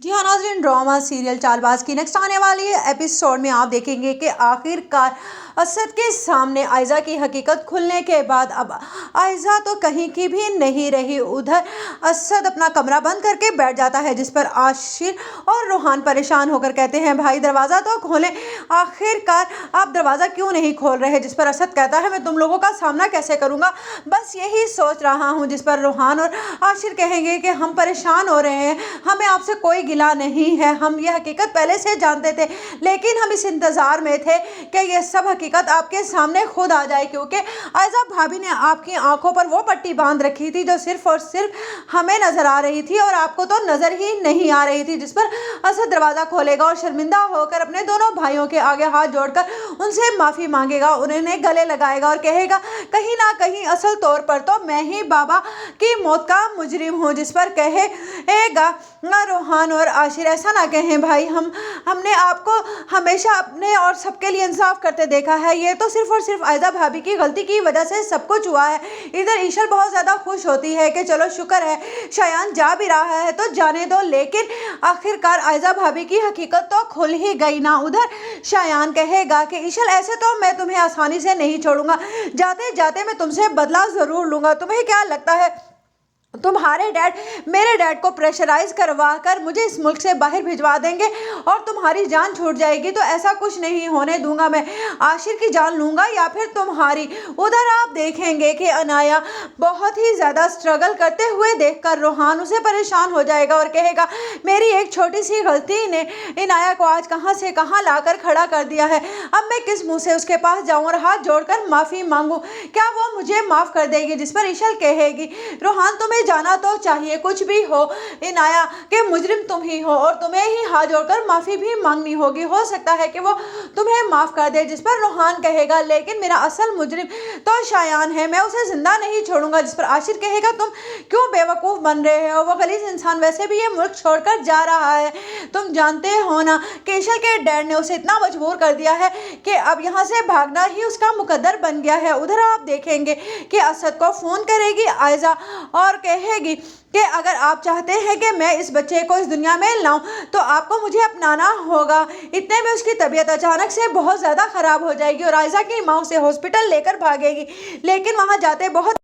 जी हाँ नाज़रीन, drama serial Chaalbaaz की नेक्स्ट आने वाली एपिसोड में आप देखेंगे कि आखिरकार असद के सामने आयजा की हकीकत खुलने के बाद अब आयजा तो कहीं की भी नहीं रही। उधर असद अपना कमरा बंद करके बैठ जाता है, जिस पर आशिर और रोहान परेशान होकर कहते हैं भाई दरवाज़ा तो खोलें, आखिरकार आप दरवाज़ा क्यों नहीं खोल रहे। जिस पर असद कहता है मैं तुम लोगों का सामना कैसे करूँगा, बस यही सोच रहा हूँ। जिस पर रोहान और आशिर कहेंगे कि हम परेशान हो रहे हैं, हमें आपसे कोई गिला नहीं है, हम ये हकीकत पहले से जानते थे, लेकिन हम इस इंतज़ार में थे कि ये सब हकीकत आपके सामने खुद आ जाए, क्योंकि आयजा भाभी ने आपकी आंखों पर वो पट्टी बांध रखी थी जो सिर्फ और सिर्फ हमें नजर आ रही थी और आपको तो नजर ही नहीं आ रही थी। जिस पर असद दरवाज़ा खोलेगा और शर्मिंदा होकर अपने दोनों भाइयों के आगे हाथ जोड़कर उनसे माफ़ी मांगेगा, उन्हें गले लगाएगा और कहेगा कहीं ना कहीं असल तौर पर तो मैं ही बाबा की मौत का मुजरिम हूँ। जिस पर कहेगा रोहान और आशिर ऐसा ना कहें भाई, हमने आपको हमेशा अपने और सबके लिए इंसाफ करते देखा है, ये तो सिर्फ और सिर्फ आयजा भाभी की गलती की वजह से सब कुछ हुआ है। इधर ईशल बहुत ज़्यादा खुश होती है कि चलो शुक्र है शायान जा भी रहा है तो जाने दो, लेकिन आखिरकार आयजा भाभी की हकीकत तो खुल ही गई ना। उधर शायान कहेगा कि ईशल ऐसे तो मैं तुम्हें आसानी से नहीं छोड़ूंगा, जाते जाते मैं तुमसे बदला ज़रूर लूँगा। तुम्हें क्या लगता है तुम्हारे डैड मेरे डैड को प्रेशराइज करवा कर मुझे इस मुल्क से बाहर भिजवा देंगे और तुम्हारी जान छूट जाएगी? तो ऐसा कुछ नहीं होने दूंगा, मैं आशिर की जान लूंगा या फिर तुम्हारी। उधर आप देखेंगे कि अनाया बहुत ही ज़्यादा स्ट्रगल करते हुए देखकर रोहान उसे परेशान हो जाएगा और कहेगा मेरी एक छोटी सी गलती ने इनाया को आज कहाँ से कहाँ लाकर खड़ा कर दिया है, अब मैं किस मुँह से उसके पास जाऊँ और हाथ जोड़कर माफ़ी मांगूँ, क्या वो मुझे माफ़ कर देगी? जिस पर ईशल कहेगी रोहान तुम्हें जाना तो चाहिए, कुछ भी हो इनाया के मुजरिम तुम ही हो और तुम्हें ही हाथ जोड़कर माफी भी मांगनी होगी, हो सकता है कि वो तुम्हें माफ कर दे। जिस पर रोहान कहेगा लेकिन मेरा असल मुजरिम तो शायान है, मैं उसे जिंदा नहीं छोड़ूंगा। जिस पर आशिर कहेगा तुम क्यों बेवकूफ बन रहे हो, वो गलीज इंसान वैसे भी ये मुल्क छोड़कर जा रहा है, तुम जानते हो ना कि ईशल के डैड ने उसे इतना मजबूर कर दिया है कि अब यहाँ से भागना ही उसका मुकद्दर बन गया है। उधर आप देखेंगे कि असद को फोन करेगी आयजा और कहेगी कि अगर आप चाहते हैं कि मैं इस बच्चे को इस दुनिया में लाऊं तो आपको मुझे अपनाना होगा। इतने में उसकी तबीयत अचानक से बहुत ज़्यादा ख़राब हो जाएगी और आयजा की माँ उसे हॉस्पिटल लेकर भागेगी, लेकिन वहाँ जाते बहुत